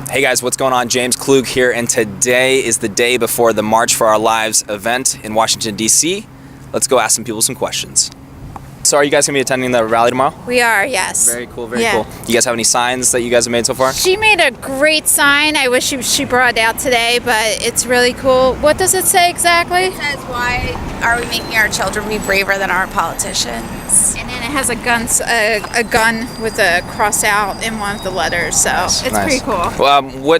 Hey guys, what's going on? James Klug here, and today is the day before the March for Our Lives event in Washington, D.C. Let's go ask some people some questions. So are you guys going to be attending the rally tomorrow? We are, yes. Very cool, very cool. You guys have any signs that you guys have made so far? She made a great sign. I wish she brought it out today, but it's really cool. What does it say exactly? It says, why are we making our children be braver than our politicians? And then it has a gun with a cross out in one of the letters, so it's pretty cool. Well,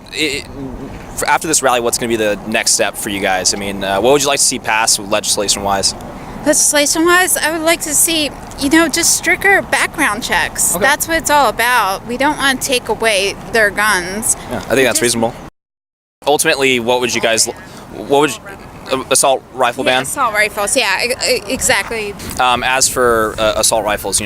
after this rally, what's going to be the next step for you guys? I mean, what would you like to see passed legislation-wise? Legislation-wise, I would like to see, just stricter background checks. Okay. That's what it's all about. We don't want to take away their guns. Yeah, I think that's reasonable. Ultimately, assault rifle ban? Assault rifles, yeah, exactly. As for assault rifles,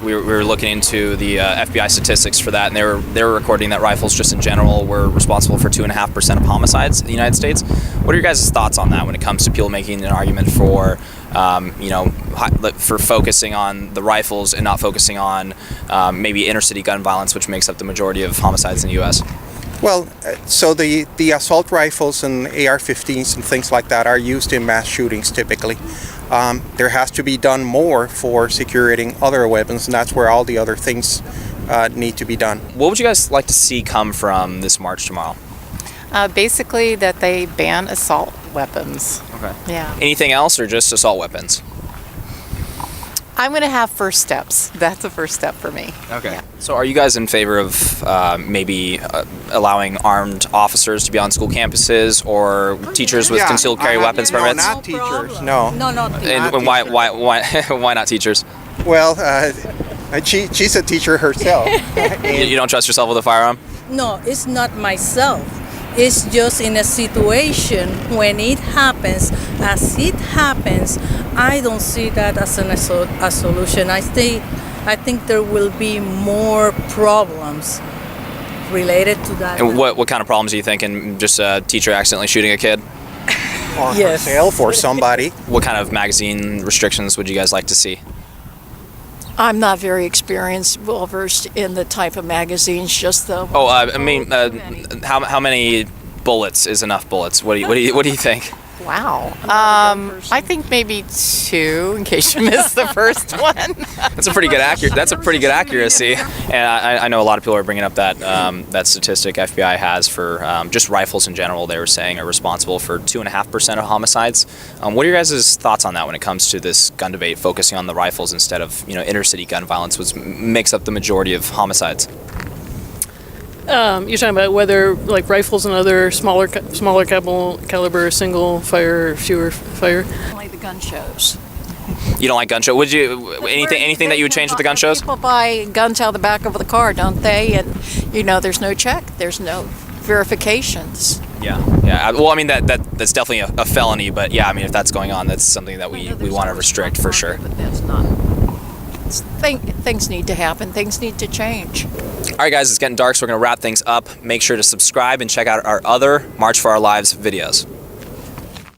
we were looking into the FBI statistics for that, and they were recording that rifles, just in general, were responsible for 2.5% of homicides in the United States. What are your guys' thoughts on that when it comes to people making an argument for, for focusing on the rifles and not focusing on maybe inner city gun violence, which makes up the majority of homicides in the U.S.? Well, so the assault rifles and AR-15s and things like that are used in mass shootings typically. There has to be done more for securing other weapons, and that's where all the other things need to be done. What would you guys like to see come from this march tomorrow? Basically that they ban assault weapons. Okay. Yeah. Anything else, or just assault weapons? I'm going to have first steps. That's a first step for me. Okay. Yeah. So are you guys in favor of maybe allowing armed officers to be on school campuses, or teachers with concealed carry weapons permits? No, not teachers. No. No, not And why not teachers? Well, she's a teacher herself. You don't trust yourself with a firearm? No, it's not myself. It's just in a situation when it happens, as it happens, I don't see that as a solution. I think there will be more problems related to that. And what kind of problems do you think in just a teacher accidentally shooting a kid? Or Yes. herself or somebody. What kind of magazine restrictions would you guys like to see? I'm not very well versed in the type of magazines, just the. How many bullets is enough bullets? What do you think? Wow. I think maybe 2 in case you missed the first one. That's a pretty good accuracy. And I know a lot of people are bringing up that statistic FBI has for just rifles in general. They were saying are responsible for 2.5% of homicides. What are your guys' thoughts on that when it comes to this gun debate, focusing on the rifles instead of inner city gun violence, which makes up the majority of homicides? You're talking about whether like rifles and other smaller caliber single fire, fewer fire. Only the gun shows. You don't like gun shows? Would you anything that you would change with the gun shows? People buy guns out of the back of the car, don't they? And there's no check, there's no verifications. Yeah. Well, I mean that's definitely a felony, but yeah, I mean if that's going on, that's something that we want to restrict for sure. But that's not. Things need to happen. Things need to change. All right, guys, it's getting dark, so we're going to wrap things up. Make sure to subscribe and check out our other March for Our Lives videos.